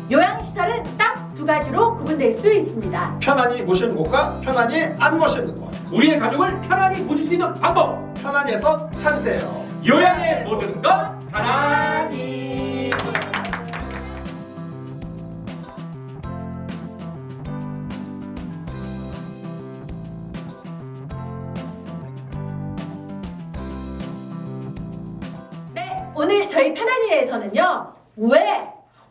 요양시설은 딱 두 가지로 구분될 수 있습니다. 편안히 모시는 곳과 편안히 안 모시는 곳. 우리의 가족을 편안히 모실 수 있는 방법. 편안히에서 찾으세요. 요양의 모든 것 편안히. 네, 오늘 저희 편안히에서는요.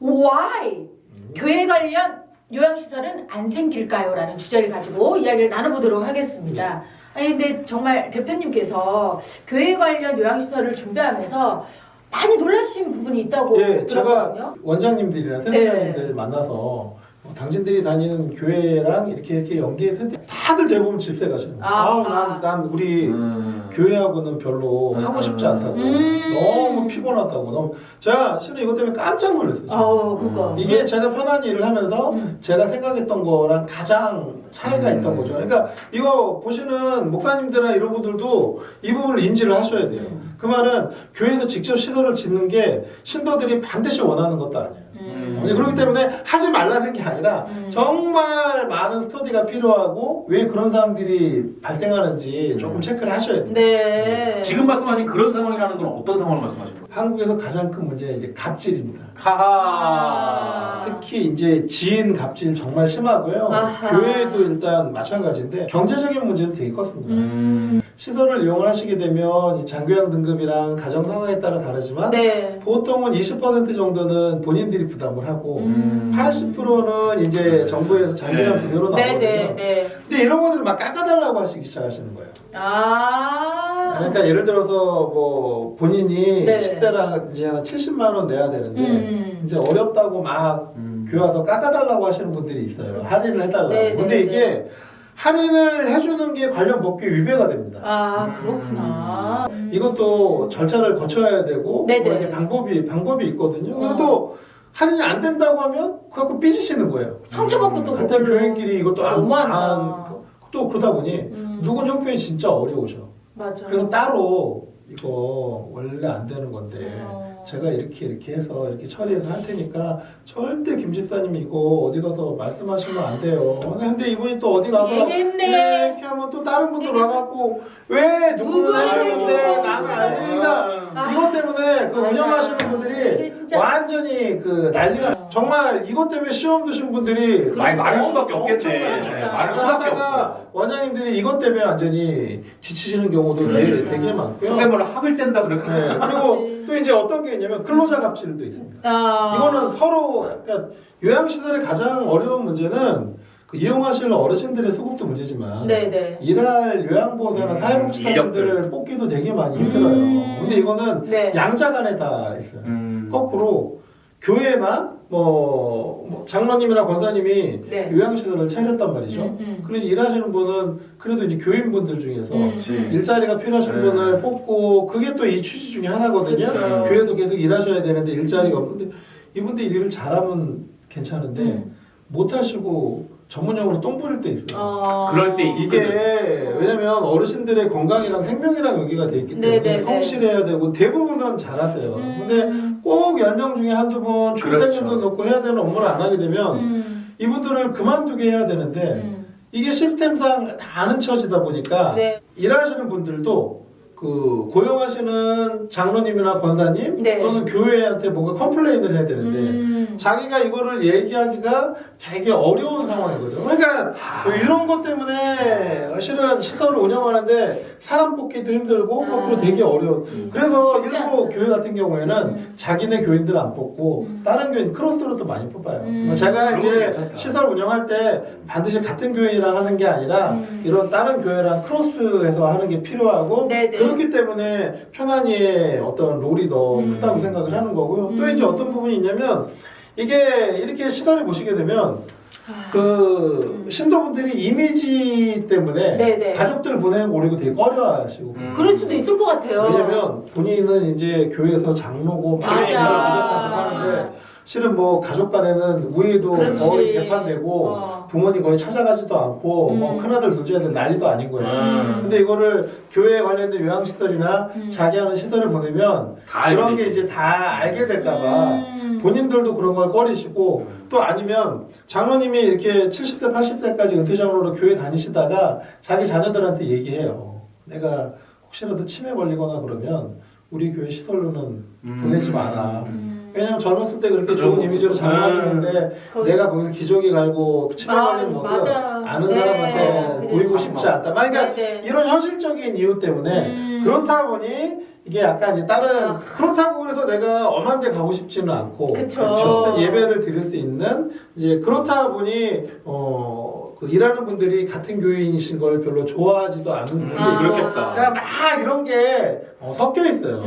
Why? 교회 관련 요양시설은 안 생길까요? 라는 주제를 가지고 이야기를 나눠보도록 하겠습니다. 아니 근데 정말 대표님께서 교회 관련 요양시설을 준비하면서 많이 놀라신 부분이 있다고 예, 들었거든요. 제가 원장님들이랑 센터장님들 만나서 당신들이 다니는 교회랑 이렇게 연계해서 했는데 다들 대부분 질색 하시는 거예요. 난 우리 교회하고는 별로 하고 싶지 않다고. 너무 피곤하다고. 너무 제가 실은 이것 때문에 깜짝 놀랐어요. 그거. 이게 제가 편안히 일을 하면서 제가 생각했던 거랑 가장 차이가 있던 거죠. 그러니까 이거 보시는 목사님들이나 이런 분들도 이 부분을 인지를 하셔야 돼요. 그 말은 교회에서 직접 시설을 짓는 게 신도들이 반드시 원하는 것도 아니에요. 그렇기 때문에 하지 말라는 게 아니라 정말 많은 스터디가 필요하고 왜 그런 상황들이 발생하는지 조금 체크를 하셔야 돼요. 네. 지금 말씀하신 그런 상황이라는 건 어떤 상황을 말씀하시는 거예요? 한국에서 가장 큰 문제는 이제 갑질입니다. 하하. 특히 이제 지인 갑질 정말 심하고요. 아하. 교회도 일단 마찬가지인데 경제적인 문제도 되게 컸습니다. 시설을 이용을 하시게 되면 이 장교양 등급이랑 가정 상황에 따라 다르지만 네. 보통은 20% 정도는 본인들이 부담을 하고 80%는 이제 정부에서 장교양 급여로 나오거든요. 네. 근데 이런 것들을 막 깎아달라고 하시기 시작하시는 거예요. 그러니까 예를 들어서 뭐 본인이 네. 10대랑 이제 한 70만 원 내야 되는데 이제 어렵다고 막 교회 와서 깎아달라고 하시는 분들이 있어요. 할인을 해달라고. 근데 이게 할인을 해주는 게 관련 법규에 위배가 됩니다. 그렇구나. 이것도 절차를 거쳐야 되고 뭐 이렇게 방법이 있거든요. 그래서 또 할인이 안 된다고 하면 그거 삐지시는 거예요. 상처받고 또 같은 그걸로 교인끼리 이것도 또 그러다 보니 누군 형편이 진짜 어려우셔. 맞아. 그래서 따로 이거 원래 안 되는 건데 제가 이렇게 해서 이렇게 처리해서 할 테니까 절대 김 집사님이 이거 어디 가서 말씀하시면 안 돼요. 근데 이분이 또 어디 가서 얘기했네. 이렇게 하면 또 다른 분들 와갖고 왜 누구는 해주는데 나는 안 되니까 이것 때문에 그 운영하시는 분들이 완전히 그 난리가 정말 이것 때문에 시험 드신 분들이 말을 수밖에 없겠네. 그러니까. 말을 수밖에 하다가 없어. 원장님들이 이것 때문에 완전히 지치시는 경우도 되게 많고요. 속된 말로 학을 뗀다 그래서. 네, 그리고 또 이제 어떤 게 있냐면 근로자 갑질도 있습니다. 이거는 서로 그러니까 요양시설의 가장 어려운 문제는 그 이용하실 어르신들의 수급도 문제지만 일할 요양보호사나 사회복지사분들을 뽑기도 되게 많이 힘들어요. 근데 이거는 양자 간에 다 있어요. 거꾸로 교회나 뭐 장로님이나 권사님이 요양시설을 차렸단 말이죠. 그래서 일하시는 분은 그래도 이제 교인분들 중에서 일자리가 필요하신 분을 뽑고 그게 또 이 취지 중에 하나거든요. 교회에서 계속 일하셔야 되는데 일자리가 없는데 이분들 일을 잘하면 괜찮은데 못하시고 전문용어로 똥 부릴 때 있어요. 그럴 때 이게 왜냐면 어르신들의 건강이랑 생명이랑 연계가 돼 있기 때문에 성실해야 되고 대부분은 잘하세요. 근데 꼭 10명 중에 한두 분 출퇴근도 넣고 해야 되는 업무를 안 하게 되면 이분들을 그만두게 해야 되는데 이게 시스템상 다 아는 처지다 보니까 일하시는 분들도 그 고용하시는 장로님이나 권사님 또는 교회한테 뭔가 컴플레인을 해야 되는데 자기가 이거를 얘기하기가 되게 어려운 상황이거든요. 그러니까 이런 것 때문에 실은 시설을 운영하는데 사람 뽑기도 힘들고 거꾸로 되게 어려운. 그래서 일부 교회 같은 경우에는 자기네 교인들 안 뽑고 다른 교인 크로스로도 많이 뽑아요. 제가 이제 시설 운영할 때 반드시 같은 교인이랑 하는 게 아니라 이런 다른 교회랑 크로스해서 하는 게 필요하고 그렇기 때문에 편안히의 어떤 롤이 더 크다고 생각을 하는 거고요. 또 이제 어떤 부분이 있냐면 이게 이렇게 시설에 보시게 되면 그 신도분들이 이미지 때문에 가족들 보내는 거 오히려 되게 꺼려하시고 그럴 수도 있을 것 같아요. 왜냐면 본인은 이제 교회에서 장로고 막 무작정 하는데 실은 뭐 가족 간에는 우애도 그렇지. 거의 개판되고 부모님 거의 찾아가지도 않고 뭐 큰아들 둘째아들 난리도 아닌 거예요. 근데 이거를 교회 관련된 요양시설이나 자기 하는 시설을 보내면 다 그런 알게 게 되지. 이제 다 알게 될까봐 본인들도 그런 걸 꺼리시고 또 아니면 장로님이 이렇게 70세 80세까지 은퇴장로로 교회 다니시다가 자기 자녀들한테 얘기해요. 내가 혹시라도 치매 걸리거나 그러면 우리 교회 시설로는 보내지 마라. 왜냐면 젊었을 때 그렇게 좋은 이미지로 잘 나왔는데 내가 거기서 기저귀 갈고 치매 걸린 모습 맞아. 아는 네. 사람한테 보이고 싶지 않다. 그러니까 네. 이런 현실적인 이유 때문에 그렇다 보니 이게 약간 이제 다른 그렇다고 그래서 내가 엄한 데 가고 싶지는 않고 그쵸. 어쨌든 예배를 드릴 수 있는 이제 그렇다 보니 그 일하는 분들이 같은 교인이신 걸 별로 좋아하지도 않는 분들이 그렇겠다. 그러니까 막 이런 게 섞여 있어요.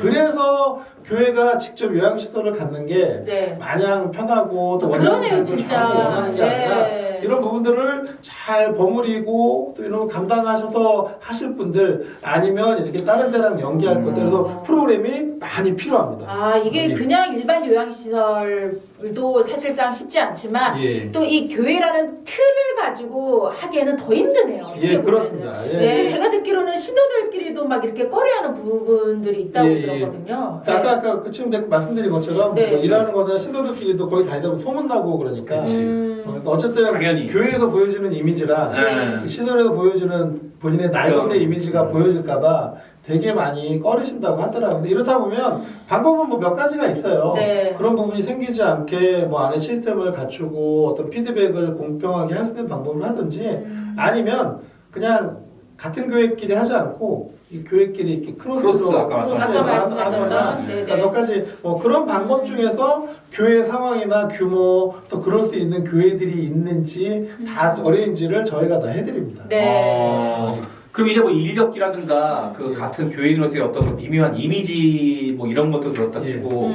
그래서 교회가 직접 요양시설을 갖는 게 네. 마냥 편하고 또 그러네요, 원하는 진짜. 원하는 게 아니라 네. 이런 부분들을 잘 버무리고 또 이런 걸 감당하셔서 하실 분들 아니면 이렇게 다른 데랑 연계할 것들 그래서 프로그램이 많이 필요합니다. 아, 이게 여기. 그냥 일반 요양시설도 사실상 쉽지 않지만 예. 또 이 교회라는 틀을 가지고 하기에는 더 힘드네요. 어떻게 예, 보면은. 그렇습니다. 예. 네, 제가 듣기로는 신도들끼리도 막 이렇게 꺼려하는 부분들이 있다고 예, 예. 들었거든요. 네. 아까 지금 말씀드린 것처럼 네. 뭐 일하는 거는 신도들끼리도 거의 다니다 보면 소문나고 그러니까 그러니까 어쨌든 당연히. 교회에서 보여주는 이미지라 네. 시설에서 보여주는 본인의 날것의 그럼. 이미지가 보여질까봐 되게 많이 꺼리신다고 하더라고요. 근데 이렇다 보면 방법은 뭐 몇 가지가 있어요. 네. 그런 부분이 생기지 않게 뭐 안에 시스템을 갖추고 어떤 피드백을 공평하게 할 수 있는 방법을 하든지 아니면 그냥 같은 교회끼리 하지 않고 이 교회끼리 이렇게 크로스, 아까 아까 말씀하셨던 그러니까 몇 가지 뭐 그런 방법 중에서 교회 상황이나 규모 또 그럴 수 있는 교회들이 있는지 다 어레인지를 저희가 다 해드립니다. 네. 그럼 이제 뭐 인력이라든가 그 예. 같은 교인으로서의 어떤 뭐 미묘한 이미지 뭐 이런 것도 그렇다 치고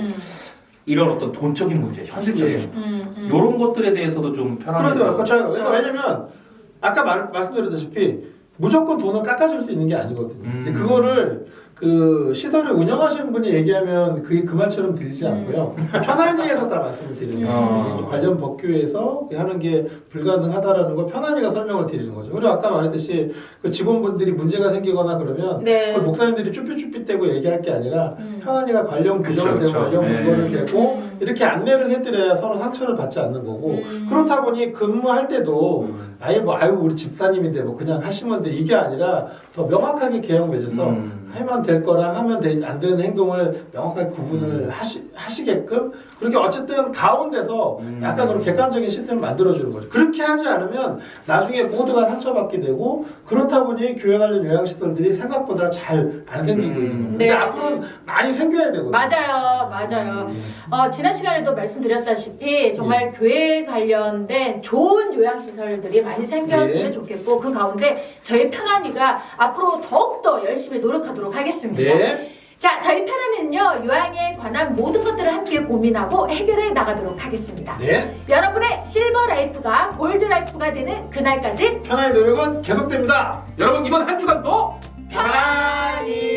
이런 어떤 돈적인 문제, 현실적인 이런 것들에 대해서도 좀 편안해서. 그렇죠. 그러니까 왜냐면 아까 말씀드렸다시피 무조건 돈을 깎아줄 수 있는 게 아니거든요. 근데 그거를 그 시설을 운영하시는 분이 얘기하면 그게 그 말처럼 들리지 않고요. 편안히 해서 다 말씀을 드리는 거죠. 관련 법규에서 하는 게 불가능하다라는 걸 편안히가 설명을 드리는 거죠. 그리고 아까 말했듯이 그 직원분들이 문제가 생기거나 그러면 네. 그걸 목사님들이 쭈삣쭈삣대고 얘기할 게 아니라 편안히가 관련 규정을 그쵸, 대고 관련 네. 문건을 대고 이렇게 안내를 해드려야 서로 상처를 받지 않는 거고 그렇다 보니 근무할 때도 아예 뭐 아유 우리 집사님인데 뭐 그냥 하시면 돼 이게 아니라 더 명확하게 계약 맺어서 하면 될 거랑 하면 안 되는 행동을 명확하게 구분을 하시게끔 그렇게 어쨌든 가운데서 약간 그런 객관적인 시스템을 만들어주는 거죠. 그렇게 하지 않으면 나중에 모두가 상처받게 되고 그렇다 보니 교회 관련 요양시설들이 생각보다 잘 안 생기고 있는 겁니다. 근데 네. 앞으로는 많이 생겨야 되거든요. 맞아요. 지난 시간에도 말씀드렸다시피 정말 교회 관련된 좋은 요양시설들이 많이 생겼으면 네. 좋겠고 그 가운데 저희 편안이가 앞으로 더욱더 열심히 노력하도록 하겠습니다. 네. 자, 저희 편안이는요 요양에 관한 모든 것들을 함께 고민하고 해결해 나가도록 하겠습니다. 네. 여러분의 실버 라이프가 골드 라이프가 되는 그날까지 편안의 노력은 계속됩니다. 여러분 이번 한 주간도 편안히